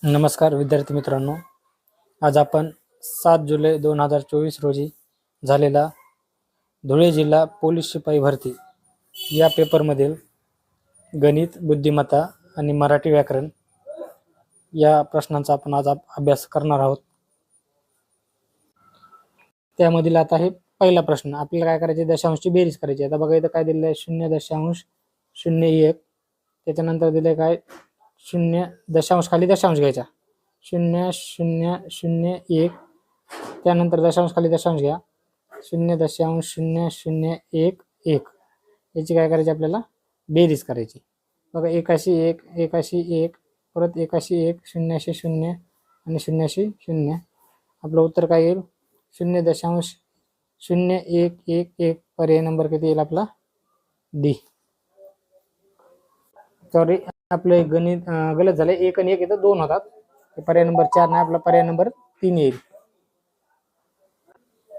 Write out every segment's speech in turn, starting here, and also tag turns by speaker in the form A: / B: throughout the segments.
A: नमस्कार विद्यार्थी मित्रांनो, आज आपण 7 जुलै 2024 रोजी झालेला धुळे जिल्हा पोलीस शिपाई भरती या पेपरमधील गणित, बुद्धिमत्ता आणि मराठी व्याकरण या प्रश्नांचा आपण आज अभ्यास करणार आहोत. त्यामधील आता हे पहिला प्रश्न. आपल्याला काय करायचे, दशांशची बेरीज करायची. आता बघा इथं काय दिलेलं आहे, 0.01. त्याच्यानंतर दिले काय, 0 दशांश खाली दशांश घ्यायचा, 0.001. त्यानंतर दशांश खाली दशांश घ्या, 0.0011. याची काय करायची, आपल्याला बेरीज करायची. बघा 1 1 परत 1 1 0 0 आणि 0 0. आपलं उत्तर काय येईल, 0.0111. पर्याय नंबर किती येईल आपला, डी. सॉरी, आपले गणित गलत झाले. 1 आणि 1 इथं 2 होतात. पर्याय नंबर 4 नाही, आपला पर्याय नंबर 3 येईल.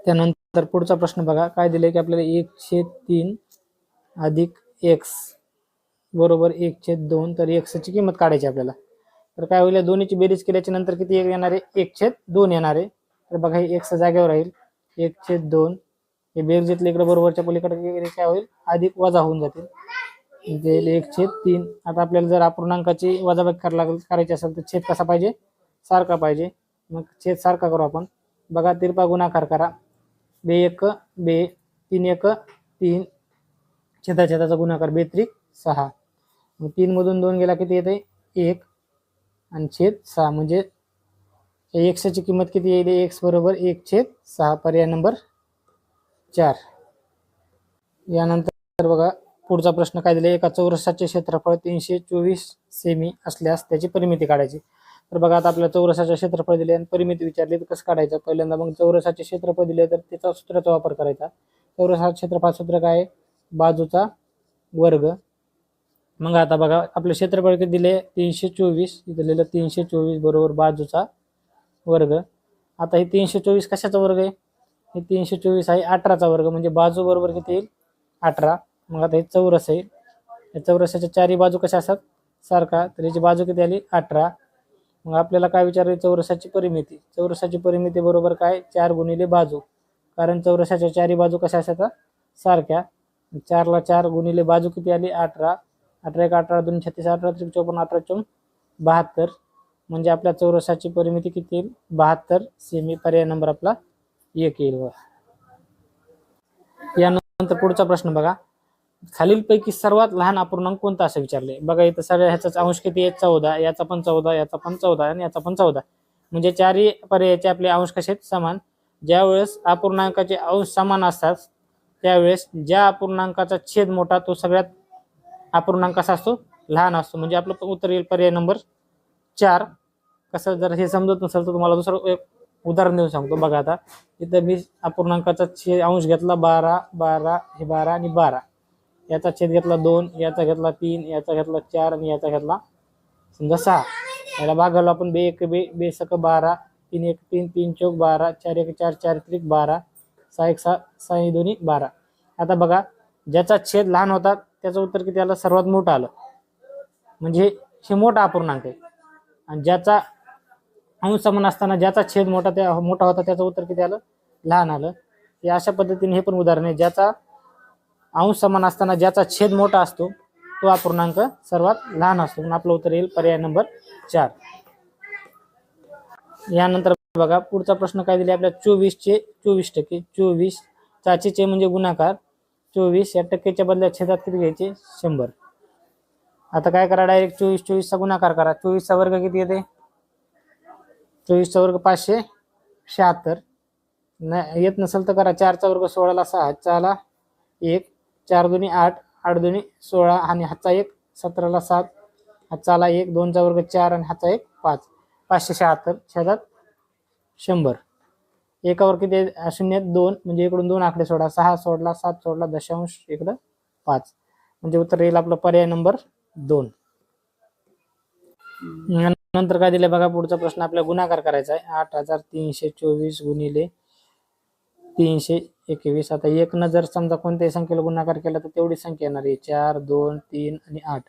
A: त्यानंतर पुढचा प्रश्न बघा, काय दिले की आपल्याला 1/3 अधिक x बरोबर 1/2. तर x ची किंमत काढायची आपल्याला. तर काय होईल, दोन्हीची बेरीज केल्याच्या नंतर किती येणार आहे, 1/2 येणार आहे. तर बघा हे x जागेवर राहील, 1/2. हे बेरजेतले इकडे बरोबरच्या पलीकडे काय होईल, अधिक वजा होऊन जातील, म्हणजे 1/3. आता आपल्याला जर अपूर्णांकाची वजाबाकी करायची असेल तर छेद कसा पाहिजे, सारखा पाहिजे. मग छेद सारखा करू आपण. बघा तिरपा गुणाकार करा, 2 1 2, 3 1 3. छेदाचा गुणाकार 2 त्रिक 6. मग 3 मधून 2 गेला किती येते, 1 आणि छेद 6. म्हणजे x ची किंमत किती येईल, x बरोबर 1/6. पर्याय नंबर 4. यानंतर बघा पुढचा प्रश्न काय दिले, एका चौरसाचे क्षेत्रफळ 324 सेमी असल्यास त्याची परिमिती काढायची. तर बघा आता आपल्याला चौरसाचे क्षेत्रफळ दिले आणि परिमिती विचारली, तर कसं काढायचं. पहिल्यांदा मग चौरसाचे क्षेत्रफळ दिले तर त्याचा सूत्राचा वापर करायचा. चौरसाचे क्षेत्रफळ सूत्र काय, बाजूचा वर्ग. मग आता बघा आपलं क्षेत्रफळ किती दिले, 324. इथं लिहिलं 324 बरोबर बाजूचा वर्ग. आता हे 324 कशाचा वर्ग आहे, हे 324 आहे 18चा वर्ग, म्हणजे बाजू बरोबर किती येईल, 18. मग आता हे चौरस आहे, या चौरसाच्या चारही बाजू कशा असतात, सारखा. तर याची बाजू किती आली, 18. मग आपल्याला काय विचारले, चौरसाची परिमिती. चौरसाची परिमिती बरोबर काय, 4 गुणिले बाजू, कारण चौरसाच्या चारही बाजू कशा असतात, सारख्या. 4ला 4 गुणिले बाजू किती आली, 18. 18 1 18 2 36 18 3 54 18 4 72. म्हणजे आपल्या चौरसाची परिमिती किती येईल, 72 सेमी. पर्याय नंबर आपला 1 येईल. यानंतर पुढचा प्रश्न बघा, खालीलपैकी सर्वात लहान अपूर्णांक कोणता असं विचारले. बघा इथं सगळ्या ह्याचा अंश किती आहे, 14. याचा पण 14, याचा पण 14 आणि याचा पण 14. म्हणजे चारही पर्यायाचे आपले अंश कसे आहेत, समान. ज्यावेळेस अपूर्णांकाचे अंश समान असतात त्यावेळेस ज्या अपूर्णांकाचा छेद मोठा तो सगळ्यात अपूर्णांक कसा असतो, लहान असतो. म्हणजे आपलं उत्तर येईल पर्याय नंबर 4. कसं, जर हे समजत नसेल तर तुम्हाला दुसरं एक उदाहरण देऊन सांगतो. बघा आता इथं मी अपूर्णांकाचा अंश घेतला 12, 12, हे 12 आणि 12. याचा छेद घेतला 2, याचा घेतला 3, याचा घेतला 4 आणि याचा घेतला समजा 6. याला भागवलं आपण, 2 1 2, 2 सक 12, 3 1 3, 3 चौक 12, 4 1 4, 4 त्रिक 12, 6 1 6, 6 2 12. आता बघा ज्याचा छेद लहान होता त्याचं उत्तर किती आलं, सर्वात मोठं आलं. म्हणजे हे मोठा अपूर्णांक आहे. आणि ज्याचा अंश समान असताना ज्याचा छेद मोठा होता त्याचं उत्तर किती आलं, लहान आलं. हे अशा पद्धतीने हे पण उदाहरण आहे, ज्याचा अंश समान असताना ज्याचा छेद मोठा असतो तो अपूर्णांक सर्वात लहान असतो. म्हणून आपलं उत्तर येईल पर्याय नंबर 4. यानंतर बघा पुढचा प्रश्न काय दिले आपल्या, 24% 24 चाचीचे म्हणजे गुणाकार 24. या टक्केच्या बदल्यात छेदात किती घ्यायचे, 100. आता काय करा, डायरेक्ट 24 24 चा गुणाकार करा. 24 चा वर्ग किती येते, 24 चा वर्ग 576. नाही येत नसेल तर करा, 4 चा वर्ग 16 ला 6, 4 ला 1, 4 2 8, 8 2 16 आणि हातचा 1, 17 ला 7, हातचा 1, 2 चा वर्ग 4 आणि हातचा 1 5. 576 छेदात 100. एकावर किती शून्यात 2, म्हणजे इकडून 2 आकडे सोडा, 6 सोडला, 7 सोडला, दशांश इकडं 5. म्हणजे उत्तर येईल आपलं पर्याय नंबर 2. नंतर काय दिले बघा, पुढचा प्रश्न आपल्याला गुणाकार करायचा आहे. 8324 गुणिले 321. आता 1 न जर समजा कोणत्याही संख्येला गुणाकार केला तर तेवढी संख्या येणार आहे, 4 2 3 आणि 8.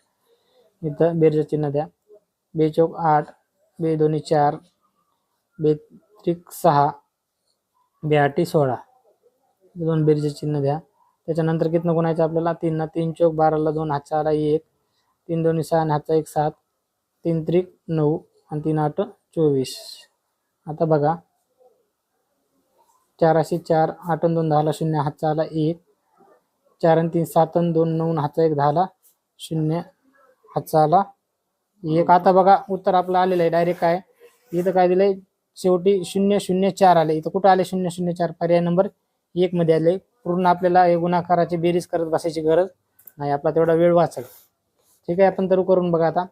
A: इथं बेरजे चिन्ह द्या, 2 चौक 8, बे दोन्ही 4, बे त्रिक 6, बे आठी 16. दोन बेरीचे चिन्ह द्या. त्याच्यानंतर कितनं गुणायचं आपल्याला 3 ना 3 चौक 12ला 2 हातचा आला 1, 3 दोन्ही 6 आणि हातचा 1 7, 3 त्रिक 9 आणि 3 8 24. आता बघा 4 अशी 4, 8 आणि 2 10ला 0 हातचा आला 1, 4 आणि 3 7 आणि 2 9 हातचा 1 10ला 0 हातचा आला 1. आता बघा उत्तर आपलं आलेलं आहे डायरेक्ट. काय इथं काय दिलंय शेवटी 0 0 4 आले. इथं कुठं आले 0 0 4? पर्याय नंबर 1 मध्ये आले. पूर्ण आपल्याला हे गुणाकाराची बेरीज करत बसायची गरज नाही, आपला तेवढा वेळ वाचेल. ठीक आहे, आपण तर करून बघा आता.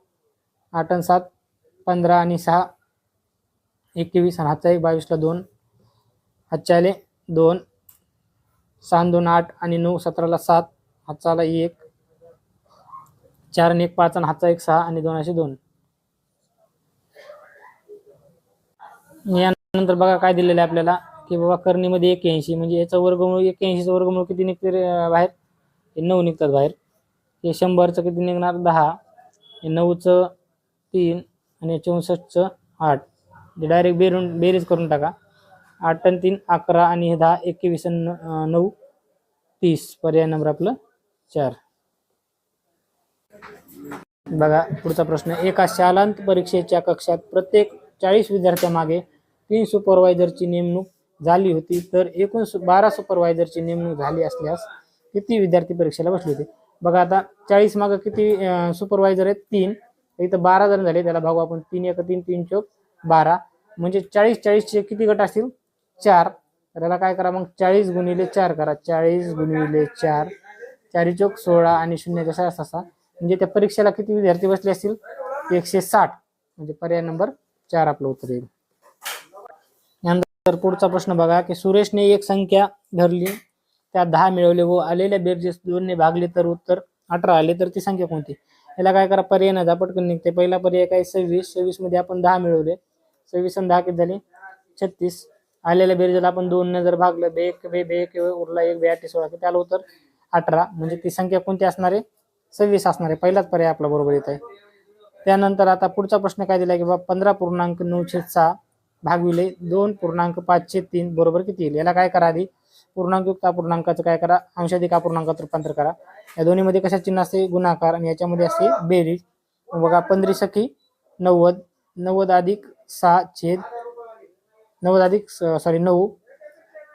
A: 8 आणि 7 15 आणि 6 21 आणि हातचा 1 22ला 2, हातचे आले 2, 6 आणि 2 8 आणि 9 17ला 7, हातचा आला 1, 4 आणि 1 5 आणि हातचा 1 6 आणि 2 असे 2. यानंतर बघा काय दिलेलं आहे आपल्याला की बाबा करणीमध्ये 81 म्हणजे याचा वर्गमूळ 81चं वर्गमूळ किती निघते बाहेर? हे 9 निघतात बाहेर. हे 100चं किती निघणार? 10. हे 9चं 3 आणि 64चं 8. डायरेक्ट बेरीज करून टाका. 8 आणि 3 11 आणि हे 10 21 आणि 9 30. पर्याय नंबर आपलं 4. बघा पुढचा प्रश्न. एका शालांत परीक्षेच्या कक्षात प्रत्येक 40 विद्यार्थ्यांमागे 3 सुपरवायझरची नेमणूक झाली होती, तर एकूण 12 सुपरवायझरची नेमणूक झाली असल्यास किती विद्यार्थी परीक्षेला बसले होते? बघा आता 40 मागे किती सुपरवायझर आहेत? 3. इथं 12 जण झाले, त्याला भागू आपण. 3 1 3 3 चौक 12 म्हणजे 40 40चे किती गट असतील? 4. तर याला काय करा मग 40 गुणिले 4 करा. 40 गुणिले 4, 4 चौक 16 आणि 0 6 6. म्हणजे त्या परीक्षेला किती विद्यार्थी बसले असतील? 160. म्हणजे पर्याय नंबर 4 आपलं उत्तर येईल. यानंतर पुढचा प्रश्न बघा की सुरेशने एक संख्या धरली, त्यात 10 मिळवले व आलेल्या बेरजेस 2 ने भागले तर उत्तर 18 आले, तर ती संख्या कोणती? याला काय करा, पर्याय न पटकन निघते. पहिला पर्याय काय? 26. 26 मध्ये आपण 10 मिळवले. 26 आणि 10 किती झाले? 36. आलेल्या बेरजेला आपण 2 ने जर भागलं, बे 1 बे 1 उरला 1 बे 8 16 किती आलं उत्तर? 18. म्हणजे ती संख्या कोणती असणार आहे? 26 असणार आहे. पहिलाच पर्याय आपला बरोबर येत आहे. त्यानंतर आता पुढचा प्रश्न काय दिला की बाबा 15.9/6 भागविले 2.5/3 बरोबर किती येईल? याला काय करा, आधी पूर्णांकयुक्त अपूर्णांकाचं काय करा, अंशाधिक अपूर्णांकात रूपांतर करा. या दोन्हीमध्ये कशा चिन्ह असते? गुणाकार, आणि याच्यामध्ये असते बेरीज. बघा 15 सखी 90, 90 अधिक 6 छेद 90 अधिक 9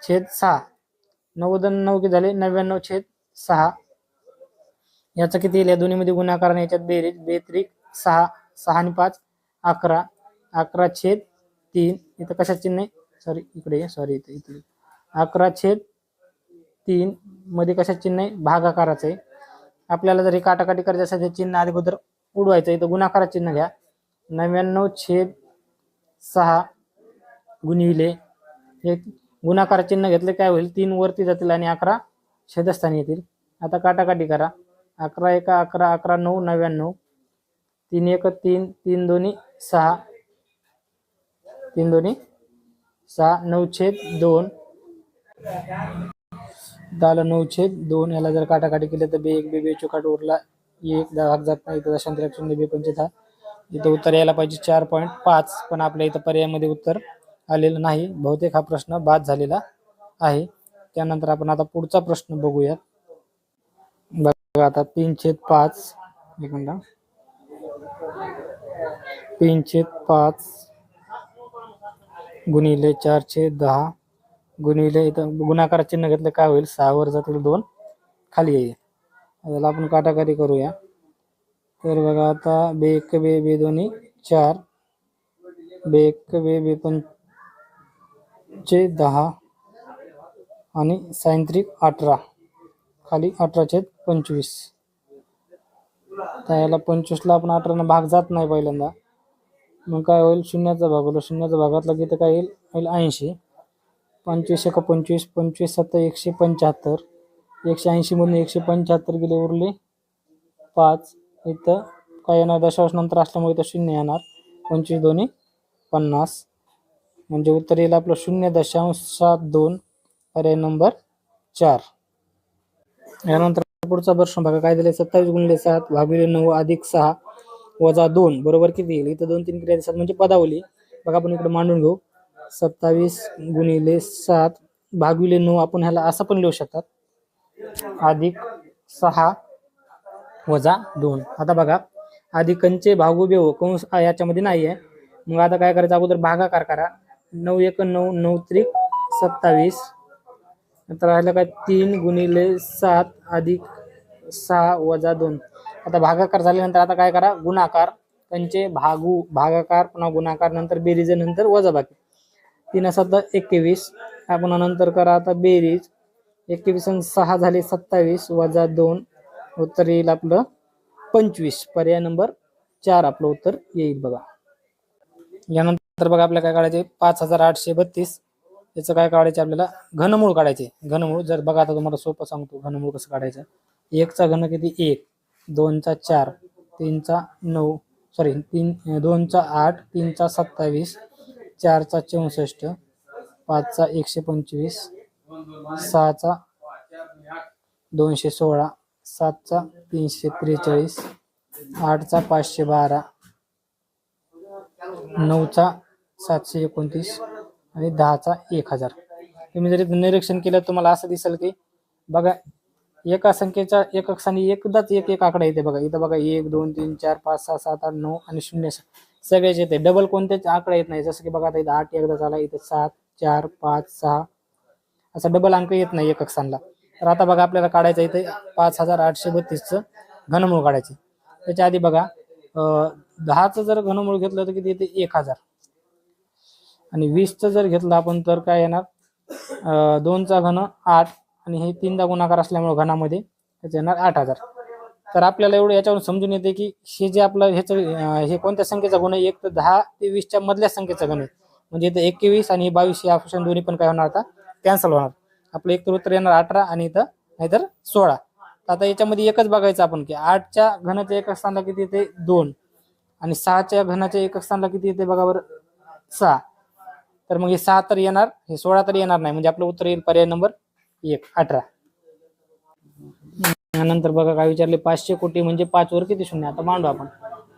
A: छेद 6, 90 आणि 9 किती झाले? 99 छेद 6. याचं किती येईल? या दोन्हीमध्ये गुणाकार आणि याच्यात बेरीज. बेत्रिक 6, 6 आणि 5 11, 11 छेद 3. इथं कशा चिन्ह आहे? सॉरी इकडे, सॉरी इथे 11 छेद 3 मध्ये कशा चिन्ह आहे? भागाकाराचं आहे. आपल्याला जर हे काटाकाटी करायचं असेल तर चिन्ह अगोदर उडवायचं. इथं गुणाकाराचं चिन्ह घ्या. 99 छेद 6 गुणिले हे गुणाकार चिन्ह घेतले काय होईल? 3 वरती जातील आणि 11 छेदस्थानी येतील. आता काटाकाटी करा. 11 1 11, 11 9 99, 3 1 3, 3 2 6, 3 2 6, 9 छेद 2 झालं. 9 छेद 2. याला जर काटाकाटी केलं तर बे 1 बे चौकाट उरला 1 भाग जात नाही. इथं दशांश लक्षण बे 5 10. इथं उत्तर यायला पाहिजे 4.5, पण आपल्या इथं पर्यायामध्ये उत्तर आलेलं नाही. बहुतेक हा प्रश्न बाद झालेला आहे. त्यानंतर आपण आता पुढचा प्रश्न बघूया. बघा आता 3/5, एक मिनिट, 3/5 गुणिले 4/10 गुणिले, इथं गुणाकार चिन्ह घेतलं काय होईल? 6 वर जातील 2 खाली येईल. याला आपण काटाकाटी करूया. तर बघा आता बे 1 बे 2 4, बे 1 बे 5 10 आणि सायंत्रिक 18 खाली 18/25. तर याला 25ला आपण 18 भाग जात नाही पहिल्यांदा. मग काय होईल? शून्याचा भागवलं, शून्याचा भागातला किती काय येईल? 80. 25 1 25, 25 7 175, 180 मधून 175 गेले, उरले 5. इथं काय येणार? दशांश नंतर असल्यामुळे इथं 0 येणार. 25 2 50. म्हणजे उत्तर येईल आपलं 0.72. पर्याय नंबर 4. यानंतर पुढचा प्रश्न बघा काय दिले? 27 गुणिले 7 भागिले 9 अधिक 6 वजा 2 बरोबर किती येईल? इथं 2 3 क्रिया दिसतात म्हणजे पदावली. बघा आपण इकडे मांडून घेऊ. 27 गुणिले 7 भागिले 9 आपण ह्याला असं पण लिहू शकतात. अधिक 6 वजा 2. आता बघा अधिकांचे भागू बेव कंस याच्यामध्ये नाही आहे. मग आता काय करायचं? अगोदर भागाकार करा. 9 1 9 9 त्रिक 27. नंतर राहिलं काय? 3 गुणिले 7 अधिक 6 वजा 2. आता भागाकार झाल्यानंतर आता काय करा? गुणाकार. कंचे भागू भागाकार पुन्हा गुणाकार नंतर बेरीज नंतर वजाबाकी. 3 7 21. आपण नंतर करा आता बेरीज. 21 आणि 6 झाले 27 वजा 2. उत्तर येईल आपलं 25. पर्याय नंबर 4 आपलं उत्तर येईल बघा. यानंतर बघा आपल्याला काय काढायचे? 5832. याचं काय काढायचे आपल्याला? घनमूळ काढायचे. घनमूळ जर बघा आता तुम्हाला सोपं सांगतो घनमूळ कसं काढायचं. 1 चा घन किती? 1. 2 चा 4. 3 चा 9 सॉरी 2 चा 8. 3 चा 27. 4 चा 64. 5 चा 125. 6 चा 216. 7 चा 343. 8 चा 512. 9 चा 729 आणि 10 चा 1000. तुम्ही जरी निरीक्षण केलं तुम्हाला असं दिसेल की बघा एका संख्येच्या एकक स्थानी एकदाच एक एक आकडा येते बघा. इथं बघा 1 2 3 4 5 6 7 8 9 आणि 0 सगळेच येते. डबल कोणतेच आकडा येत नाही. जसं की बघा आता इथं 8 एकदा झाला, इथं 7 4 5 6 असा डबल अंक येत नाही एकक स्थानला. तर आता बघा आपल्याला काढायचं इथे 5832चं घनमूळ काढायचे. त्याच्या आधी बघा 10चं जर घनमूळ घेतलं तर किती येते? 1000. आणि 20चं जर घेतलं आपण तर काय येणार? 2 चा घन 8 आणि हे 3दा गुणाकार असल्यामुळे घनामध्ये त्याचं येणार 8000. तर आपल्याला एवढं याच्यावरून समजून येते की हे जे आपलं ह्याचं हे कोणत्या संख्येचा गुण आहे? एक तर 10 ते 20च्या मधल्या संख्येचा गुण आहे. म्हणजे इथं 21 आणि 22 हे ऑप्शन दोन्ही पण काय होणार? आता कॅन्सल होणार. आपलं एक तर उत्तर येणार 18 आणि इथं नाहीतर 16. आता याच्यामध्ये एकच बघायचं आपण की 8च्या घनाच्या एकक स्थानाला किती येते? 2 आणि 6च्या घनाच्या एकक स्थानाला किती येते बघा बरं? 6. तर मग हे 6 तर येणार, हे 16 तर येणार नाही. म्हणजे आपलं उत्तर येईल पर्याय नंबर 1 18. यानंतर बघा काय विचारले? 500 कोटी म्हणजे 5 वर किती शून्य? आता मांडू आपण.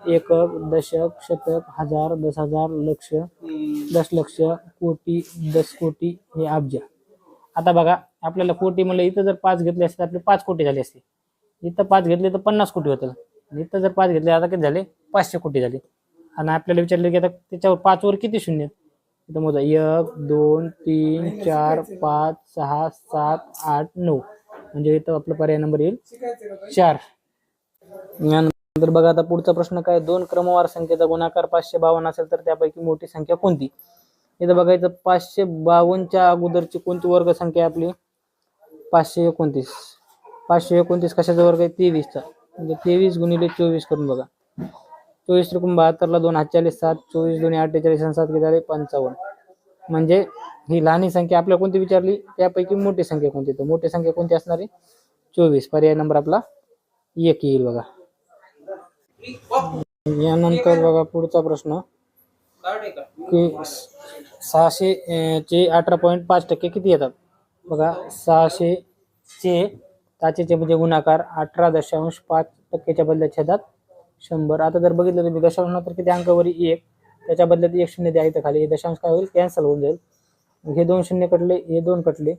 A: एकक, दशक, शतक, हजार, 10,000, लक्ष, दशलक्ष, कोटी, 10 कोटी, हे अब्ज. आता बघा आपल्याला कोटी म्हणलं इथं जर 5 घेतले असते आपले 5 कोटी झाले असते. इथं 5 घेतले तर 50 कोटी होतील. इथं जर 5 घेतले आता किती झाले? 500 कोटी झाले. आणि आपल्याला विचारले की आता त्याच्यावर 5 वर किती शून्य? इथं मोजा 1 2 3 4 5 6 7 8 9. म्हणजे इथं आपलं पर्याय नंबर येईल 4. यानंतर बघा आता पुढचा प्रश्न काय? 2 क्रमवार संख्येचा गुणाकार 552 असेल तर त्यापैकी मोठी संख्या कोणती? इथं बघायचं 552च्या अगोदरची कोणती वर्ग संख्या आहे आपली? 529. 529 कशाचा वर्ग आहे? 23चा. म्हणजे 23 गुणिले 24 करून बघा. 24 त्रिकोण 72 ला 2 हात 40 7 24 2 48 आणि 7 किती झाले? 55. म्हणजे ही लहानी संख्या आपल्याला कोणती विचारली? त्यापैकी मोठी संख्या कोणती? तर मोठी संख्या कोणती असणार आहे? 24. पर्याय नंबर आपला 1 येईल बघा. यानंतर बघा पुढचा प्रश्न की 600 चे 18.5% किती येतात? बघा 600 चे ताचेचे म्हणजे गुणाकार 18.5% बदल्यात छेदात 100. आता जर बघितलं तुम्ही दशांश तर किती अंकावरी 1, त्याच्या बदल्यात 1 शून्य द्यायचं खाली. हे दशांश काय होईल? कॅन्सल होऊन जाईल. हे 2 शून्य कटले, हे 2 कटले.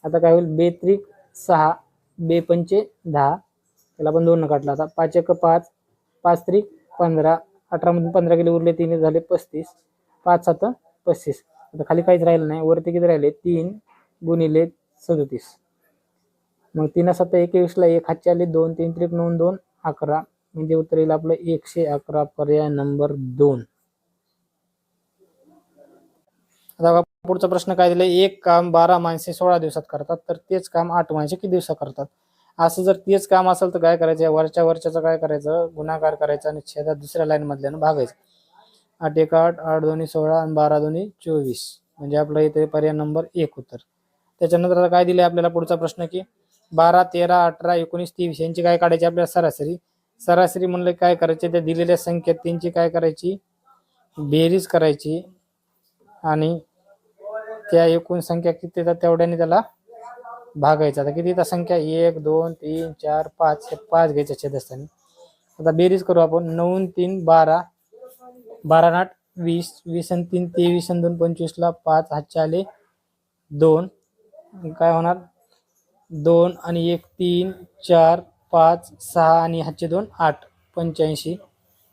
A: आता काय होईल? 2 त्रिक 6 2 पंचे 10. त्याला पण 2 काटला. आता 5 1 5 5 त्रिक 15. 18 मधून 15 गेले उरले 3 झाले 35. 5 7 35. आता खाली काहीच राहिलं नाही. वरती किती राहिले? 3 गुणिले 37. मग 3 7 21 ला 1 हातचे आले 2 3 त्रिक 9 2 11. म्हणजे उत्तर येईल आपलं 111. पर्याय नंबर 2. आता पुढचा प्रश्न काय दिलाय? एक काम 12 माणसे 16 दिवसात करतात तर तेच काम 8 माणसे किती दिवसात करतात? असं जर तेच काम असेल तर काय करायचं? वरच्या वरच्याचं काय करायचं? गुणाकार करायचा आणि छेदात दुसऱ्या लाईन मधल्यानं भागायचं. 8 1 8 8 2 16 आणि 12 2 24. म्हणजे आपलं इथे पर्याय नंबर 1 उत्तर. त्याच्यानंतर आता काय दिले आपल्याला पुढचा प्रश्न की 12 13 18 19 23 यांची काय काढायची आपल्याला? सरासरी. सरासरी म्हणलं काय करायचे? त्या दिलेल्या संख्येत त्यांची काय करायची? बेरीज करायची आणि त्या एकूण संख्या किती येतात तेवढ्याने त्याला भागायचं. आता किती येतात संख्या? 1 2 3 4 5 हे 5 घ्यायच्या छेदस्थानी. आता बेरीज करू आपण. 9 3 12, 12 8 20, 20 आणि 3 23 आणि 2 25 ला 5 हातचे आले 2. काय होणार 2 आणि 1 3 4 5 6 आणि हातचे 2 8 85.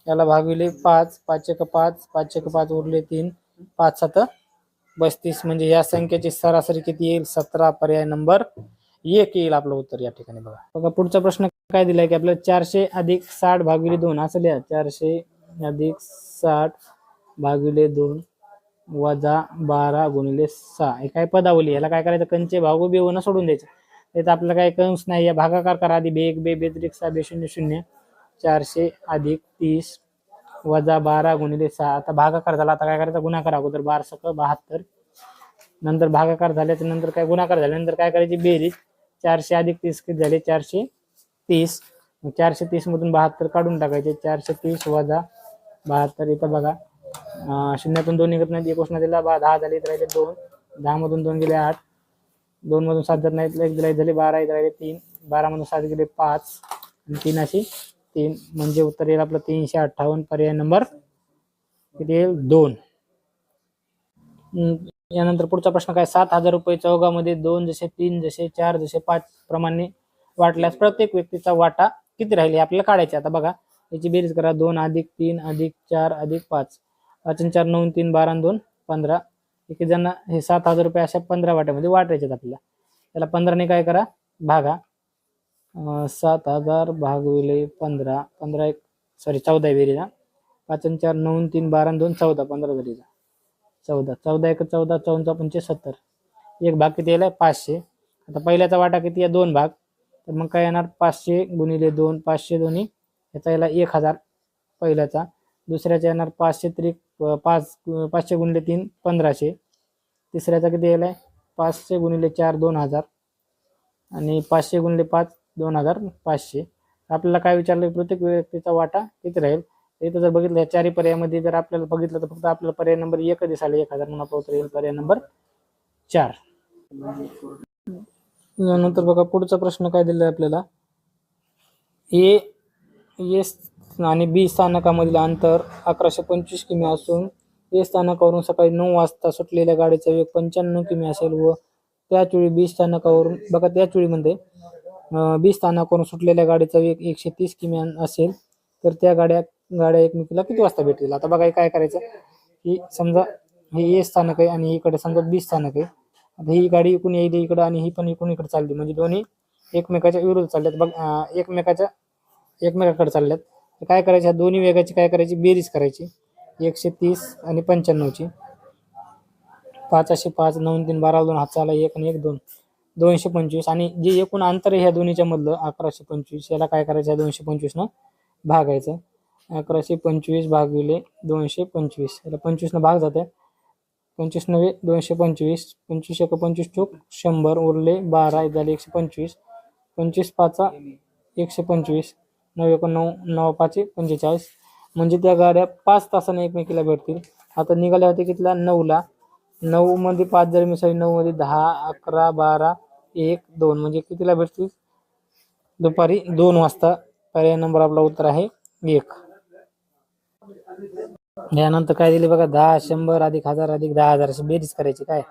A: याला भागविले 5, 5 1 5, 5 1 5 उरले 3, 5 7 32. म्हणजे या संख्येची सरासरी किती येईल 17. पर्याय नंबर 1 येईल आपलं उत्तर या ठिकाणी. बघा पुढचा प्रश्न काय दिलाय की आपल्याला 400 अधिक 60 भागिले 2 असं लिहा. 400 अधिक 60 भागिले 2 वजा 12 गुणिले 6. हे काय पदावली. याला काय करायचं कंचे भागू बेवणं सोडून द्यायचं. त्यात आपल्याला काय कंस नाही. या भागाकार करा आधी. बे 1 बे बेत्रिक 6 बे 0 0. 400 अधिक 30 वजा 12 गुणिले 6. आता भागाकार झाला. आता काय करायचं गुणाकार अगोदर. 12 सक 72. नंतर भागाकार झाल्याच्या नंतर काय गुणाकार झाल्यानंतर काय करायची बेरीज. 400 अधिक 30 किती झाले 430. 430 मधून 72 काढून टाकायचे. 430 वजा 72. इथं बघा शून्यातून 2 निघत नाही. 1 दिला 10 झाले. इथं राहिले 2. 10 मधून 2 गेले 8. 2 मधून 7 जर नाही 1 दिला झाले 12. इथं राहिले 3. 12 मधून 7 गेले 5 आणि 3 अशी 3. म्हणजे उत्तर येईल आपलं 358. पर्याय नंबर किती येईल 2. यानंतर पुढचा प्रश्न काय 7,000 रुपये चौघामध्ये 2 जसे 3 जसे 4 जसे 5 प्रमाणे वाटल्यास प्रत्येक व्यक्तीचा वाटा किती राहील आपल्याला काढायचे. आता बघा याची बेरीज करा. 2 अधिक 3 अधिक 4 अधिक 5. 5 आणि 4 9 3 12 आणि 2 15. एक जण हे 7,000 रुपये अशा 15 वाट्यामध्ये वाटायचे आपल्याला. त्याला 15 ने काय करा भागा. 7,000 भागिले 15. 15 1 सॉरी 14 बेरीज. 5 आणि 4 9 3 12 आणि 2 14. 15 झाली 14. 14 1 14 14 5 70. एक भाग किती येईल 500. आता पहिल्याचा वाटा किती आहे 2 भाग. तर मग काय येणार 500 गुणिले 2. 500 दोन्ही याचा याला 1000 पहिल्याचा. दुसऱ्याचा येणार 500 त्रिक 5 500 गुणिले 3 1500. तिसऱ्याचा किती येईल 500 गुणिले 4 2000 आणि 500 गुणिले 5 2500. आपल्याला काय विचारलं प्रत्येक व्यक्तीचा वाटा किती राहील. इथं जर बघितलं या चारही पर्यायामध्ये जर आपल्याला बघितलं तर फक्त आपल्याला पर्याय नंबर 1 दिसायला 1000 म्हणून आपलं उत्तर येईल पर्याय नंबर 4. नंतर बघा पुढचा प्रश्न काय दिलाय आपल्याला. ए आणि बी स्थानकामधील अंतर 1125 किमी असून ए स्थानकावरून सकाळी 9 वाजता सुटलेल्या गाडीचा वेग 95 किमी असेल व त्याच वेळी बी स्थानकावरून बघा त्याच वेळीमध्ये बी स्थानकावरून सुटलेल्या गाडीचा वेग 130 किमी असेल तर त्या गाड्या एकमेकीला किती वाजता भेटतील. आता बघा काय करायचं की समजा हे ए स्थानक आहे आणि इकडे समजा बी स्थानक आहे. आता ही गाडी इकडून येईल इकडे आणि ही पण इकडून इकडे चालली म्हणजे दोन्ही एकमेकाच्या विरुद्ध चालल्यात. बघ एकमेकाकडे चालल्यात. तर काय करायचं दोन्ही वेगाची काय करायची बेरीज करायची. 130 आणि 95ची. 5 असे 5 9 3 12 2 हात चाला 1 आणि 1 2 225. आणि जे एकूण अंतर आहे ह्या दोन्हीच्या मधलं 1125 याला काय करायचं 225 न भागायचं. 1125 भागिले 225 याला 25 न भाग जाते. 25 9 225. 25 1 25 चूक 100 उरले 12 झाले 125. 25 5 125. 9 1 9 9 5 45. म्हणजे त्या गाड्या 5 तासाने एकमेकीला भेटतील. आता निघाल्या होते कितीला 9 ला. 9 मध्ये 5 जर मिसळी 9 मध्ये 10 11 12 1 2 म्हणजे कितीला भेटतील दुपारी 2 वाजता. पर्याय नंबर आपला उत्तर आहे 1. यानंतर काय दिले बघा 10 100 अधिक 1000 अधिक 10,000 अशी बेरीज करायची. काय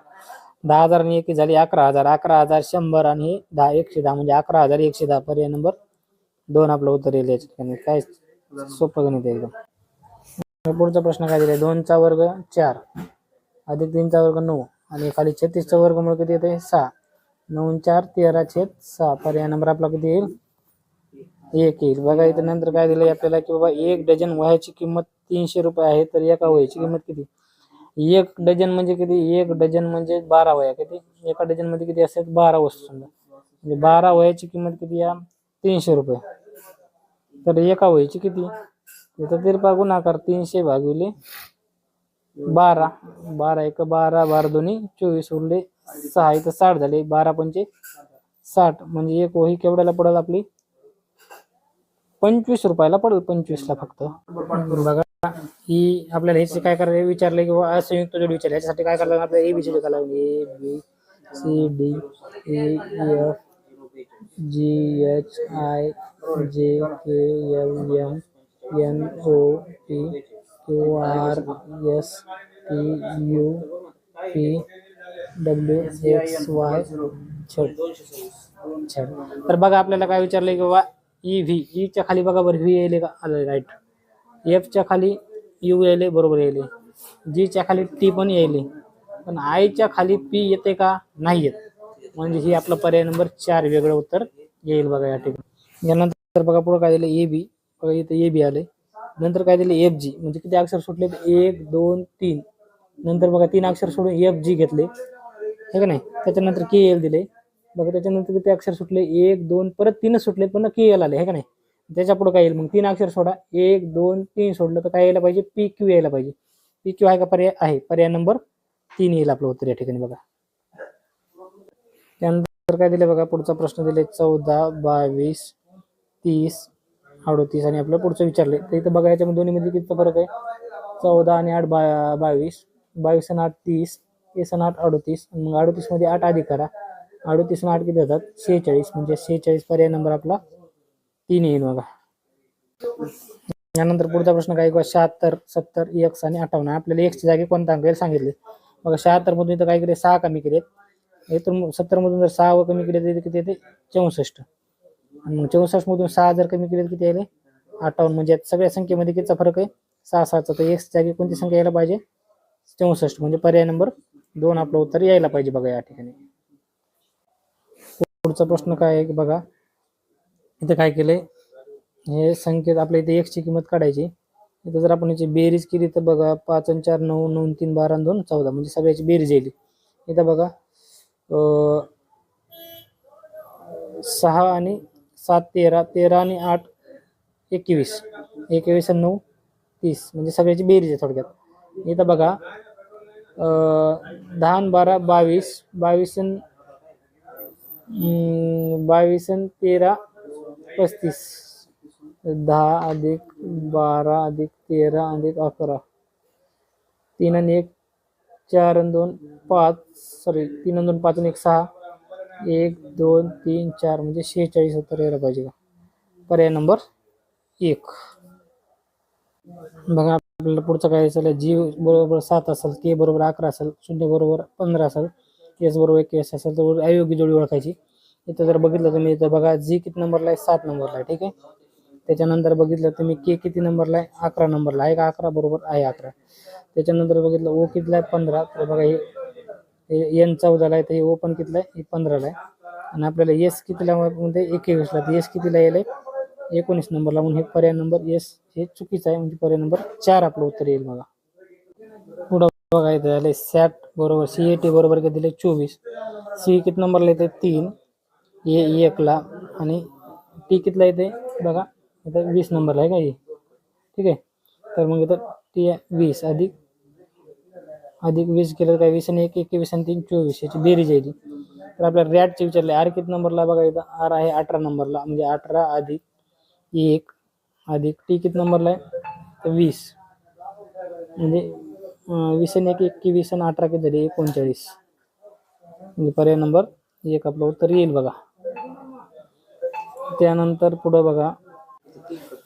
A: 10,000 आणि 1 झाली 11,000. 11,000 100 आणि 10 110 म्हणजे 11,110. पर्याय नंबर 2 आपलं उत्तर येईल या ठिकाणी. काय सोपं गणित आहे एकदम. पुढचा प्रश्न काय दिलाय 2 चा वर्ग 4 अधिक 3 चा वर्ग 9 आणि खाली 36 चा वर्गमूळ किती येते 6. 9 4 13/6. पर्याय नंबर आपला किती येईल 1 येईल. बघा इथं नंतर काय दिलंय आपल्याला की बाबा 1 डझन वह्याची किंमत 300 रुपये आहे तर एका वह्याची किंमत किती. 1 डझन म्हणजे किती 1 डझन म्हणजे 12 वह्या. किती एका डझन मध्ये किती असतात 12 वस्तू समजा. म्हणजे 12 वह्याची किंमत किती या 300 रुपये. तर एका वह्याची किती इथं तिरपा गुणाकार 300 भागिले 12. 12 1 12 12 दोन्ही 24 उरले 6. इथं 60 झाले 12 पंचे 60 म्हणजे एक वही केवढ्याला पडेल आपली 25 रुपयाला पडेल. 25 ला फक्त. बघा ही आपल्याला हे काय करायचं विचारलं की असंयुक्त जोड विचारले. याच्यासाठी काय करायला आपल्याला एबीसीडी करायला लागली A B C D E F छान. तर बघा आपल्याला काय विचारलंय की बाबा ई च्या खाली बघा बरं व्ही येईल का, आलं राईट. एफ च्या खाली यू येईल, बरोबर येईल. जी च्या खाली टी पण येईल, पण आय च्या खाली पी येते का, नाही येत. म्हणजे ही आपला पर्याय नंबर 4 वेगळं उत्तर येईल बघा या ठिकाणी. यानंतर बघा पुढे काय दिलं, ए बी. बघा इथे ए बी आले. नंतर काय दिले एफ जी, म्हणजे किती अक्षर सुटले, 1 2 3. नंतर बघा 3 अक्षर सोडून एफ जी घेतले, हे का नाही. त्याच्यानंतर के एल दिले. बघा त्याच्यानंतर किती अक्षर सुटले, 1 2, परत 3च सुटले, पण के एल आले, हे का नाही. त्याच्या पुढे काय येईल मग, 3 अक्षर सोडा, 1 2 3 सोडलं तर काय यायला पाहिजे, पी क्यू यायला पाहिजे. पी क्यू आहे का पर्याय, आहे. पर्याय नंबर 3 येईल आपलं उत्तर या ठिकाणी बघा. त्यानंतर काय दिले बघा, पुढचा प्रश्न दिले 14 22 30 38 आणि आपलं पुढचं विचारले. तर इथं बघा याच्यामध्ये दोन्हीमध्ये किती फरक आहे, 14 आणि 8 22, 22 आणि 8 30, 30 आणि 8 38, मग 38 मध्ये 8 अधिक करा, 38 आणि 8 किती होतात 46, म्हणजे 46 पर्याय नंबर आपला 3 येईल बघा. यानंतर पुढचा प्रश्न काय, 76 70 एक्स आणि 58. आपल्याला एक्सच्या जागी कोणता अंक येईल सांगितले. बघा 76 मधून इथं काय केले, 6 कमी केलेत. इथून 70 मधून जर 6 कमी केले तर किती येते 64, आणि मग 64 मधून 6 जर कमी केले तर किती येईल 58. म्हणजे सगळ्या संख्येमध्ये कितीचा फरक आहे, 6 6चा. तर एक्स जागी कोणती संख्या यायला पाहिजे 64, म्हणजे पर्याय नंबर 2 आपलं उत्तर यायला पाहिजे बघा या ठिकाणी. पुढचा प्रश्न काय आहे की बघा, इथे काय केलंय, हे संख्येत आपल्या इथे एक्सची किंमत काढायची. इथं जर आपण याची बेरीज केली तर बघा 5 आणि 4 9, 9 3 12 आणि 2 14, म्हणजे सगळ्याची बेरीज येईल. इथं बघा 6 आणि 7 13, 13 आणि 8 21, 21 आणि 9 30, म्हणजे सगळ्याची बेरीज आहे थोडक्यात. इथं बघा 10 आणि 12 22, 22 आणि 13 35, 10 अधिक 12 अधिक 13 अधिक 11, 3 आणि 1 4 आणि 2 5, सॉरी 3 आणि 2 5 आणि 1 6, 1 2 3 4, म्हणजे 46 उत्तर यायला पाहिजे का, पर्याय नंबर 1. बघा आपल्याला पुढचं काय असेल, जी बरोबर 7 असेल, के बरोबर 11 असेल, 0 बरोबर 15 असेल, एस बरोबर 21 असेल तर अयोग्य जोडी ओळखायची. इथं जर बघितलं तुम्ही, इथं बघा जी किती नंबरला आहे 7 नंबरला आहे, ठीक आहे. त्याच्यानंतर बघितलं तुम्ही के किती नंबरला आहे 11 नंबरला आहे का, 11 बरोबर आहे 11. त्याच्यानंतर बघितलं ओ कितीला आहे 15, तर बघा हे एन 14ला आहे, तर हे ओ पण कितीला आहे 15ला आहे. आणि आपल्याला एस कितीला म्हणजे 21ला, तर एस कितीला येईल 19 नंबरला, म्हणून हे पर्याय नंबर एस हे चुकीचं आहे, म्हणजे पर्याय नंबर 4 आपलं उत्तर येईल बघा. पुढं बघा इथं झाले सॅट बरोबर सीएटी बरोबर किती दिले 24, सी किती नंबरला येते 3, ए 1ला, आणि टी कितीला येते बघा इथं 20 नंबरला आहे का हे, ठीक आहे. तर मग इथं टी 20 अधिक 20 केलं काय, 20 आणि 1 21 आणि 3 24, याची बेरीज येईल. तर आपल्याला रॅटचे विचारले आर किती नंबरला, बघा इथं आर आहे 18 नंबरला, म्हणजे 18 अधिक 1 अधिक टी किती नंबरला आहे तर 20, म्हणजे 20 आणि 1 21 आणि 18 किती झाले 39, म्हणजे पर्याय नंबर 1 आपलं उत्तर येईल बघा. त्यानंतर पुढं बघा,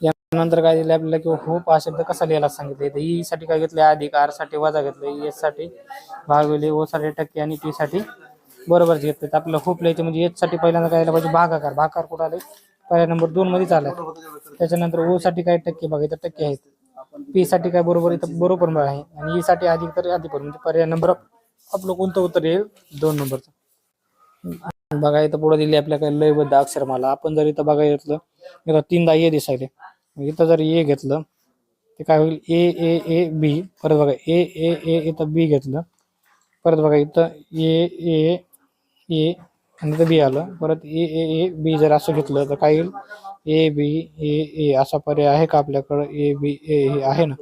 A: यानंतर काय दिलं आपल्याला की होप हा शब्द कसा लिहायला सांगितले. तर ई साठी काय घेतले अधिक, आर साठी वजा घेतले, एस साठी भागवले, ओ साठी टक्के आणि टी साठी बरोबर घेतले. तर आपल्याला होप लिहायचे, म्हणजे एच साठी पहिल्यांदा काय यायला पाहिजे भागाकार. भागाकार कुठं आले, पर्याय नंबर 2 मध्ये आलाय. त्याच्यानंतर ओ साठी काय टक्के, बघा इथं टक्के आहेत. पी साठी काय बरोबर, इथं बरोबर आहे. आणि ई साठी अधिक तर अधिक, म्हणजे पर्याय नंबर आपलं कोणतं उत्तर येईल 2 नंबरचं. बघा इथं पुढे दिली आपल्या काय लयबद्ध अक्षरमाला. आपण जर इथं बघा घेतलं, इथं 3दा ए दिसायले, इथं जर ए घेतलं ते काय होईल ए ए ए बी, परत बघा ए ए ए इथं बी घेतलं, परत बघा इथं ए ए ए आणि इथं बी आलं, परत ए ए ए बी जर असं घेतलं तर काय येईल ए बी ए ए, असा पर्याय आहे का आपल्याकडं, ए बी ए हे आहे ना,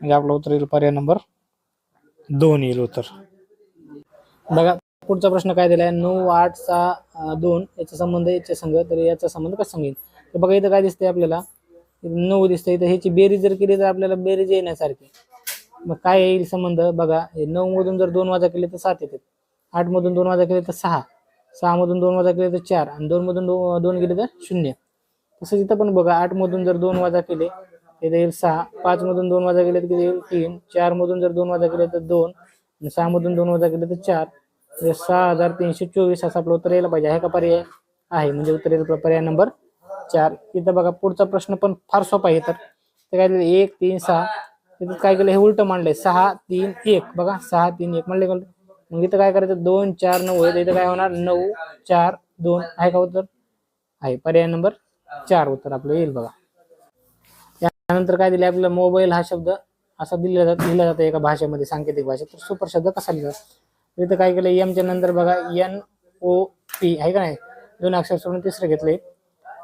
A: म्हणजे आपलं उत्तर येईल पर्याय नंबर 2 येईल उत्तर. बघा पुढचा प्रश्न काय दिलाय, 9 8 6 2 याचा संबंध याच्या संघ, तर याचा संबंध कसा सांगेल. तर बघा इथं काय दिसतंय आपल्याला 9 दिसतंय, तर ह्याची बेरीज जर केली तर आपल्याला बेरीज येण्यासारखी. मग काय येईल संबंध, बघा 9 मधून जर 2 वजा केले तर 7 येतात, 8 मधून 2 वजा केले तर 6, 6 मधून 2 वजा केले तर 4 आणि 2 मधून 2 गेले तर 0. तसंच इथं पण बघा 8 मधून जर 2 वजा केले तर येईल 6, 5 मधून 2 वजा केले तर येईल 3, 4 मधून जर 2 वजा केले तर 2 आणि 6 मधून 2 वजा केले तर 4. म्हणजे 6324 असं आपलं उत्तर यायला पाहिजे. आहे का पर्याय? आहे, म्हणजे उत्तर येईल पर्याय नंबर 4. इथं बघा पुढचा प्रश्न पण फार सोपा आहे. तर ते काय दिलं 1 3 6, तिथं काय केलं हे उलट मांडलंय 6 3 1. बघा 6 3 1 म्हणले. मग इथं काय करायचं 2 4 9 आहे, इथं काय होणार 9 4 2. आहे का उत्तर? आहे, पर्याय नंबर 4 उत्तर आपलं येईल बघा. त्यानंतर काय दिले आपल्याला मोबाईल हा शब्द असा लिहिला जातो एका भाषेमध्ये, सांकेतिक भाषेत. तर सुपर शब्द कसा लिहिला? इथं काय केलं एमच्या नंतर बघा NOP आहे का नाही, 2 अक्षर सोडून तिसरे घेतले.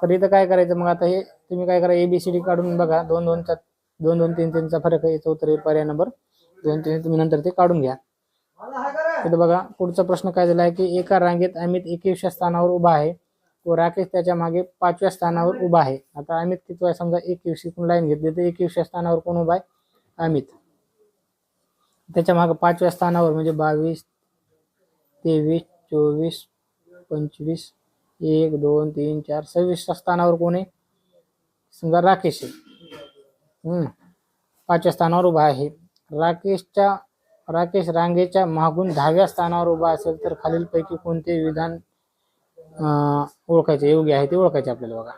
A: तर इथं काय करायचं मग आता हे तुम्ही काय करा ABCD काढून बघा. 2 2 2 2 3 3 चा फरक आहे. याचं उत्तर येईल पर्याय नंबर 2 3. तुम्ही नंतर ते काढून घ्या. इथं बघा पुढचा प्रश्न काय झाला आहे की एका रांगेत अमित 21व्या स्थानावर उभा आहे व राकेश त्याच्या मागे 5व्या स्थानावर उभा आहे. आता अमित किती आहे समजा 21 इथून लाईन घेतली तर 21व्या स्थानावर कोण उभा आहे? अमित. त्याच्या मागे 5व्या स्थानावर म्हणजे 22 23 24 25 1 2 3 4 26 स्थानावर कोण आहे? समजा राकेश आहे. 5व्या स्थानावर उभा आहे. राकेश रांगेच्या मागून 10व्या स्थानावर उभा असेल तर खालीलपैकी कोणते विधान ओळखायचे योग्य आहे ते ओळखायचे आपल्याला.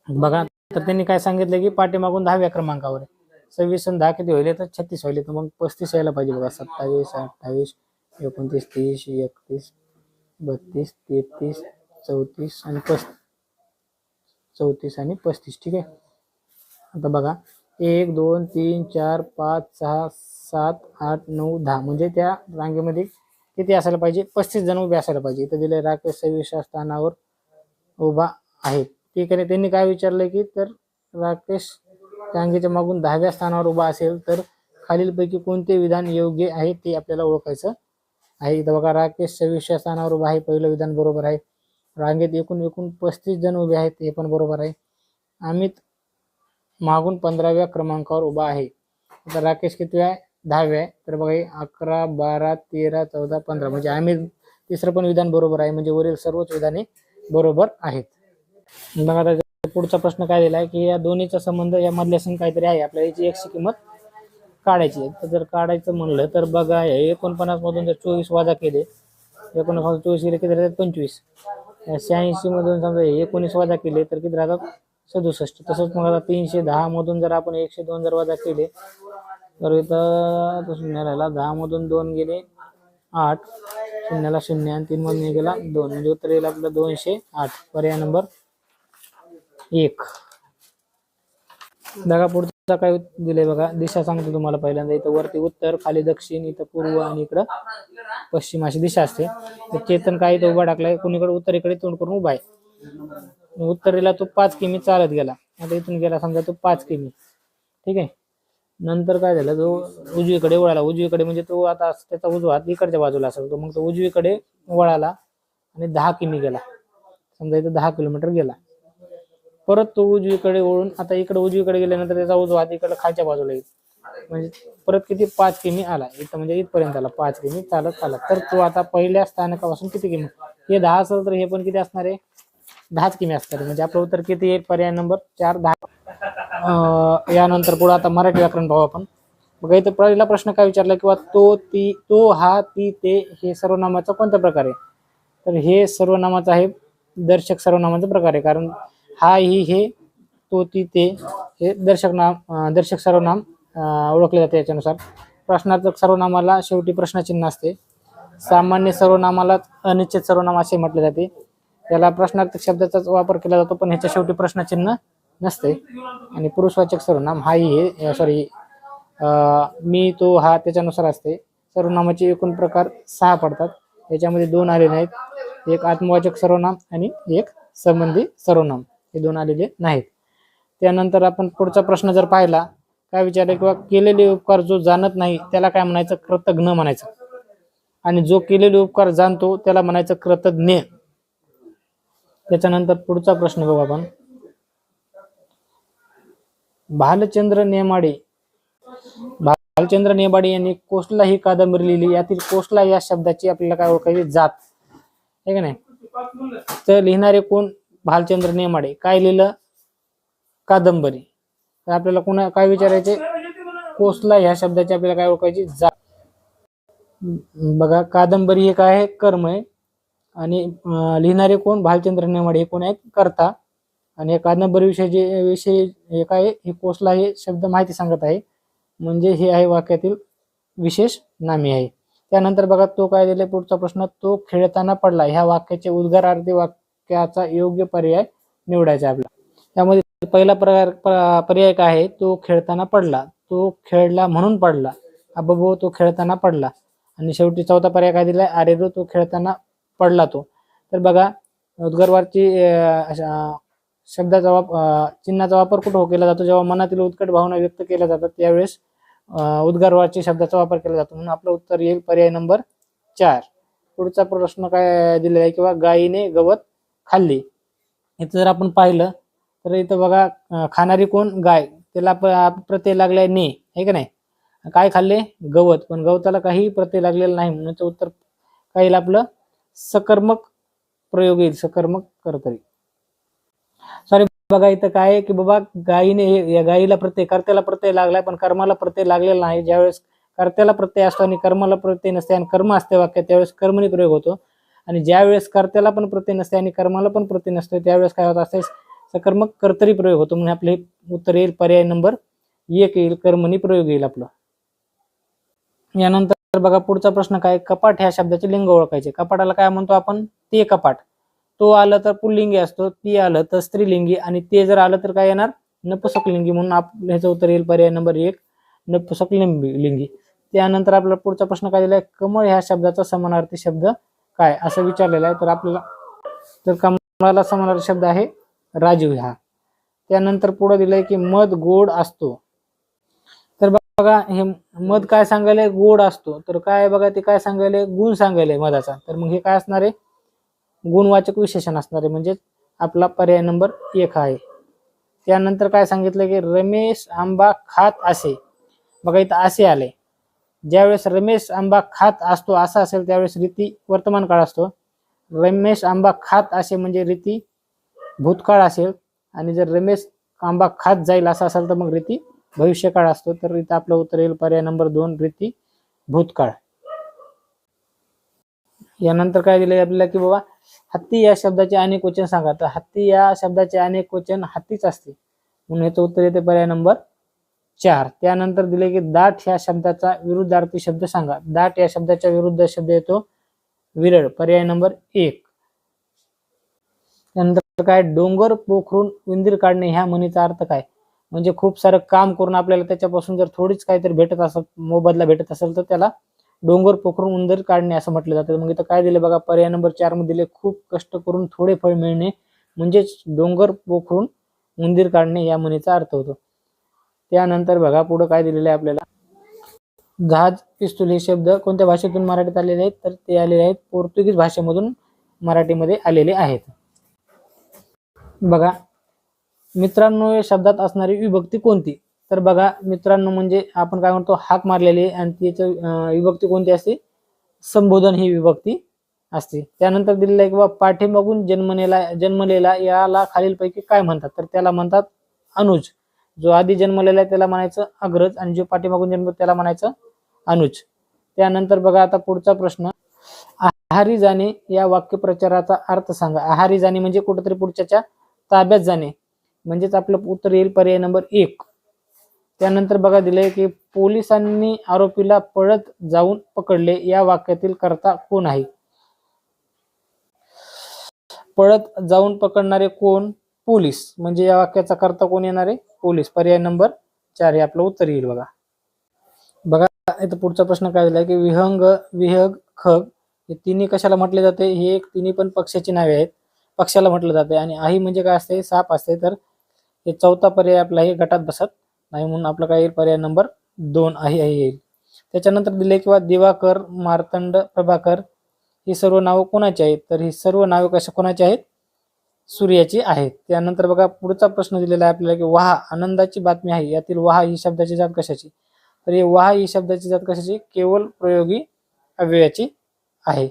A: बघा तर त्यांनी काय सांगितलं की पाठीमागून 10व्या क्रमांकावर 26 आणि 10 किती होईल तर 36 होईल. तर मग 35 यायला पाहिजे बघा. 27 28 29 30 31 32 33 34 आणि 34 आणि 35. ठीक आहे. आता बघा 1 2 3 4 5 6 7 8 9 10 म्हणजे त्या रांगेमध्ये किती असायला पाहिजे? 35 जण उभे असायला पाहिजे. इथं दिले राकेश 26व्या स्थानावर उभा आहे. ठीक आहे. त्यांनी काय विचारलंय की तर राकेश रांगेच्या मागून 10व्या स्थानावर उभा असेल तर खालीलपैकी कोणते विधान योग्य आहे ते आपल्याला ओळखायचं आहे. इथं बघा राकेश 26व्या स्थानावर उभा आहे, पहिलं विधान बरोबर आहे. रांगेत एकूण 35 जण उभे आहेत, हे पण बरोबर आहे. अमित मागून 15व्या क्रमांकावर उभा आहे. आता राकेश किती आहे? 10व्या आहे. तर बघा 11 12 13 14 15 म्हणजे अमित तिसरं पण विधान बरोबर आहे. म्हणजे वरील सर्वच विधाने बरोबर आहेत. मग आता पुढचा प्रश्न काय दिला आहे की या दोन्हीचा संबंध या मधल्या संख्या काहीतरी आहे, आपल्याला याची एक्सची किंमत काढायची आहे. तर जर काढायचं म्हणलं तर बघा 49 मधून जर 24 वजा केले, 49 24 केले किती राहतात? 25. 86 मधून समजा 19 वजा केले तर किती राहतात? 67. तसंच मग आता 310 मधून जर आपण 102 जर वजा केले तर इथं शून्य राहिला. 10 मधून 2 गेले 8, शून्याला 0 आणि 3 मधून गेला 2 म्हणजे उत्तर येईल आपलं 208. पर्याय नंबर 1. बघा पुढचा काय दिले बघा. दिशा सांगतो तुम्हाला पहिल्यांदा. इथं वरती उत्तर, खाली दक्षिण, इथं पूर्व आणि इकडं पश्चिम अशी दिशा असते. तर चेतन काय इथं उभा टाकलाय, कुणीकडे उत्तरेकडे तोंड करून उभा आहे. उत्तरेला तो 5 किमी चालत गेला. आता इथून गेला समजा तो 5 किमी. ठीक आहे. नंतर काय झालं, तो उजवीकडे वळाला. उजवीकडे म्हणजे तो आता त्याचा उजवा हात इकडच्या बाजूला असेल, तो मग तो उजवीकडे वळाला आणि 10 किमी गेला. समजा इथं 10 किलोमीटर गेला. परत तो उजवीकडे वळून आता इकडे उजवीकडे गेल्यानंतर त्याचा उजवा हात इकडे खालच्या बाजूला येईल. म्हणजे परत किती 5 किमी आला. इथं म्हणजे इथपर्यंत आला 5 किमी चालत आला. तर तो आता पहिल्या स्थानकापासून किती किमी? हे 10 असेल तर हे पण किती असणार आहे? 10 किमी असणार. म्हणजे आपलं उत्तर किती येईल? पर्याय नंबर 4 10. यानंतर पुढे आता मराठी व्याकरण पाहू आपण. बघा इथं पहिला प्रश्न काय विचारला किंवा तो ती तो हा ती ते हे सर्वनामाचा कोणता प्रकार आहे? तर हे सर्वनामाचा आहे दर्शक सर्वनामाचा प्रकार आहे. कारण हा ही हे तो ती ते हे दर्शक सर्वनाम ओळखले जाते. याच्यानुसार प्रश्नार्थक सर्वनामाला शेवटी प्रश्नचिन्ह असते. सामान्य सर्वनामाला अनिश्चित सर्वनाम असे म्हटले जाते. त्याला प्रश्नार्थक शब्दाचाच वापर केला जातो, पण ह्याच्या शेवटी प्रश्नचिन्ह नसते. आणि पुरुषवाचक सर्वनाम हा ही हे सॉरी मी तो हा त्याच्यानुसार असते. सर्वनामाचे एकूण प्रकार 6 पडतात. याच्यामध्ये 2 आले नाहीत. एक आत्मवाचक सर्वनाम आणि एक संबंधी सर्वनाम, हे 2 आलेले नाहीत. त्यानंतर आपण पुढचा प्रश्न जर पाहिला, काय विचारले किंवा केलेले उपकार जो जाणत नाही त्याला काय म्हणायचं? कृतज्ञ म्हणायचं. आणि जो केलेले उपकार जाणतो त्याला म्हणायचं कृतज्ञ. त्याच्यानंतर पुढचा प्रश्न बघू आपण. भालचंद्र नेमाडे यांनी कोसला ही कादंबरी लिहिली. यातील कोसला या शब्दाची आपल्याला काय ओळखायची? जात आहे का नाही? तर लिहिणारे कोण? भालचंद्र नेमाडे. काय लिहिलं? कादंबरी. तर आपल्याला कोणा काय विचारायचे? कोसला ह्या शब्दाची आपल्याला काय ओळखायची? जात. बघा, कादंबरी हे काय आहे? कर्म आहे. आणि लिहिणारे कोण? भालचंद्र नेमाडे. हे कोण आहेत? कर्ता. आणि कादंबरी विषयी हे काय? हे कोसला हे शब्द माहिती सांगत आहे, म्हणजे हे आहे वाक्यातील विशेष नामे आहे. त्यानंतर बघा तो काय दिले पुढचा प्रश्न, तो खेळताना पडला. ह्या वाक्याचे उद्गारार्थी वाक्याचा योग्य पर्याय निवडायचा आपला. त्यामध्ये पहिला पर्याय काय आहे? तो खेळताना पडला. तो खेळला म्हणून पडला. अबबो, तो खेळताना पडला. आणि शेवटी चौथा पर्याय काय दिलाय? अरे रो, तो खेळताना पडला तो. तर बघा, उद्गारवाची शब्दाचा चिन्हाचा वापर कुठं केला जातो? जेव्हा मनातील उत्कट भावना व्यक्त केल्या जातात त्यावेळेस उद्गारवाची शब्दाचा वापर केला जातो. म्हणून आपलं उत्तर येईल पर्याय नंबर 4. पुढचा प्रश्न काय दिलेला आहे? किंवा गायीने गवत खाल्ले. इथं जर आपण पाहिलं तर इथं बघा, खाणारी कोण? गाय. त्याला प्रत्यय लागलाय ने, आहे का नाही? काय खाल्ले? गवत. पण गवताला काही प्रत्यय लागलेला नाही, म्हणून उत्तर काय येईल आपलं? सकर्मक प्रयोग येईल. सकर्मक कर्तरी. सॉरी, बघा इथं काय आहे की बाबा, गायीने, या गायीला प्रत्यय, कर्त्याला प्रत्यय लागलाय पण कर्माला प्रत्यय लागलेला नाही. ज्यावेळेस कर्त्याला प्रत्यय असतो आणि कर्माला प्रत्यय नसते आणि कर्म असते वाक्यात, त्यावेळेस कर्मणी प्रयोग होतो. आणि ज्यावेळेस कर्त्याला पण प्रत्यय नसते आणि कर्माला पण प्रत्यय नसतो त्यावेळेस काय होत असते? सकर्मक कर्तरी प्रयोग होतो. म्हणून आपले उत्तर येईल पर्याय नंबर 1 येईल. कर्मणी प्रयोग येईल आपलं. यानंतर बघा पुढचा प्रश्न काय? कपाट ह्या शब्दाचे लिंग ओळखायचे. कपाटाला काय म्हणतो आपण? ते कपाट. तो आलं तर पुल्लिंगी असतो, ती आलं तर स्त्रीलिंगी, आणि ते जर आलं तर काय येणार? नपुंसकलिंगी. म्हणून ह्याचं उत्तर येईल पर्याय नंबर 1, नपुंसकलिंगी. त्यानंतर आपला पुढचा प्रश्न काय दिलाय? कमळ ह्या शब्दाचा समानार्थी शब्द काय? असं विचारलेलं आहे. तर आपल्याला तर कमळाला समानार्थी शब्द आहे राजीव हा. त्यानंतर पुढे दिलंय की मध गोड असतो. तर बघा, हे मध काय सांगायलंय? गोड असतो. तर काय बघा, ते काय सांगायलंय? गुण सांगायलंय मधाचा. तर मग हे काय असणार आहे? गुणवाचक विशेषण असणार आहे, म्हणजे आपला पर्याय नंबर 1 आहे. त्यानंतर काय सांगितलं की रमेश आंबा खात असे. बघा इथं असे आले. ज्यावेळेस रमेश आंबा खात असतो असं असेल त्यावेळेस रीती वर्तमान काळ असतो. रमेश आंबा खात असे म्हणजे रीती भूतकाळ असेल. आणि जर रमेश आंबा खात जाईल असं असेल तर मग रीती भविष्यकाळ असतो. तर इथं आपलं उत्तर येईल पर्याय नंबर 2, रीती भूतकाळ. यानंतर काय दिलंय आपल्याला की बाबा, हत्ती या शब्दाचे अनेक वचन सांगा. तर हत्ती या शब्दाचे अनेक वचन हत्तीच असते, म्हणून याचं उत्तर येते पर्याय नंबर 4. त्यानंतर दिले की दाट ह्या शब्दाचा विरुद्धार्थी शब्द सांगा. दाट या शब्दाच्या विरुद्ध शब्द येतो विरळ. पर्याय नंबर 1. त्यानंतर काय? डोंगर पोखरून उंदीर काढणे ह्या म्हणीचा अर्थ काय? म्हणजे खूप सारं काम करून आपल्याला त्याच्यापासून जर थोडीच काहीतरी भेटत असेल, मोबदला भेटत असेल, तर त्याला डोंगर पोखरून उंदीर काढणे असं म्हटलं जातं. मग इथं काय दिले बघा, पर्याय नंबर 4 मध्ये दिले खूप कष्ट करून थोडे फळ मिळणे, म्हणजेच डोंगर पोखरून उंदीर काढणे या म्हणीचा अर्थ होतो. त्यानंतर बघा पुढे काय दिलेलं आहे आपल्याला, जहाज, पिस्तूल हे शब्द कोणत्या भाषेतून मराठीत आलेले आहेत? तर ते आलेले आहेत पोर्तुगीज भाषेमधून मराठीमध्ये आलेले आहेत. बघा मित्रांनो, या शब्दात असणारी विभक्ती कोणती? तर बघा मित्रांनो म्हणजे आपण काय म्हणतो, हाक मारलेली, आणि त्याची विभक्ती कोणती असते? संबोधन ही विभक्ती असते. त्यानंतर दिलेलं आहे किंवा पाठीमागून जन्मलेला याला खालीलपैकी काय म्हणतात? तर त्याला म्हणतात अनुज. जो आधी जन्मलेला आहे त्याला म्हणायचं अग्रज, आणि जो पाठीमागून जन्म त्याला म्हणायचं अनुज. त्यानंतर बघा आता पुढचा प्रश्न, आहारी जाणे या वाक्यप्रचाराचा अर्थ सांगा. आहारी जाणे म्हणजे कुठेतरी पुढच्याच्या ताब्यात जाणे, म्हणजेच आपलं उत्तर येईल पर्याय नंबर 1. त्यानंतर बघा दिले की पोलिसांनी आरोपीला पळत जाऊन पकडले या वाक्यातील कर्ता कोण आहे? पळत जाऊन पकडणारे कोण? पोलीस. म्हणजे या वाक्याचा कर्ता कोण येणार आहे? पोलीस. पर्याय नंबर 4 हे आपलं उत्तर येईल. बघा इथं पुढचा प्रश्न काय दिलाय की विहंग, विहग, खग हे तिन्ही कशाला म्हटले जाते? हे तिन्ही पण पक्षाची नावे आहेत, पक्षाला म्हटलं जाते. आणि आई म्हणजे काय असते? साप असते. तर हे चौथा पर्याय आपला हे गटात बसत नाही, म्हणून आपलं काय येईल? पर्याय नंबर 2 आहे येईल. त्याच्यानंतर दिले किंवा दिवाकर, मार्तंड, प्रभाकर ही सर्व नावं कोणाची आहेत? तर ही सर्व नावे कशा कोणाची आहेत? सूर्याची आहेत. त्यानंतर बघा पुढचा प्रश्न दिलेला आहे आपल्याला की वाहा आनंदाची बातमी आहे, यातील वाहा ही शब्दाची जात कशाची? तर हे वाहा ही शब्दाची जात कशाची? केवळ प्रयोगी अव्ययाची आहे.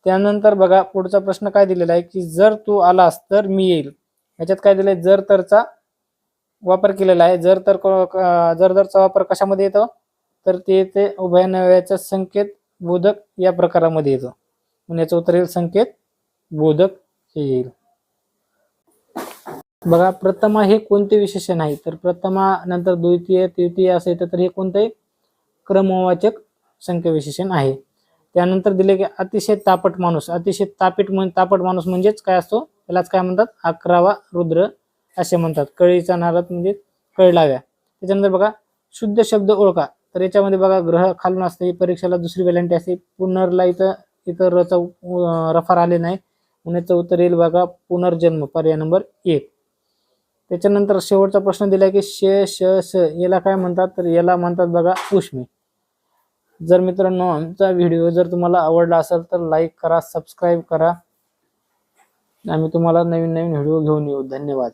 A: त्यानंतर बघा पुढचा प्रश्न काय दिलेला आहे की जर तू आलास तर मी येईल. याच्यात काय दिलंय, जर तरचा वापर केलेला आहे. जर तरचा वापर कशामध्ये येतो, तर ते येते उभयनव्याचा संकेत बोधक या प्रकारामध्ये येतो. म्हणून याचं उत्तर येईल संकेत बोधक हे येईल. बघा प्रथमा हे कोणते विशेषण आहे, तर प्रथमा नंतर द्वितीय तृतीय असं येतं, तर हे कोणते क्रमवाचक संख्या विशेषण आहे. त्यानंतर दिले की अतिशय तापट माणूस. अतिशय तापट माणूस म्हणजेच काय असतो, त्यालाच काय म्हणतात, 11वा रुद्र असे म्हणतात. कळीचा नारद म्हणजे कळलाव्या. त्याच्यानंतर बघा शुद्ध शब्द ओळखा, तर याच्यामध्ये बघा ग्रह खालून असते, परीक्षेला दुसरी वेलांटी असते. पुनरला इथं रफार आले नाही, म्हणून याचं उत्तर येईल बघा पुनर्जन्म, पर्याय नंबर 1. त्याच्यानंतर शेवटचा प्रश्न दिलाय की श याला काय म्हणतात, तर याला म्हणतात बघा उष्मी. जर मित्रांनो आमचा व्हिडिओ जर तुम्हाला आवडला असेल तर लाईक करा, सबस्क्राईब करा. आम्ही तुम्हाला नवीन नवीन व्हिडिओ घेऊन येऊ. धन्यवाद.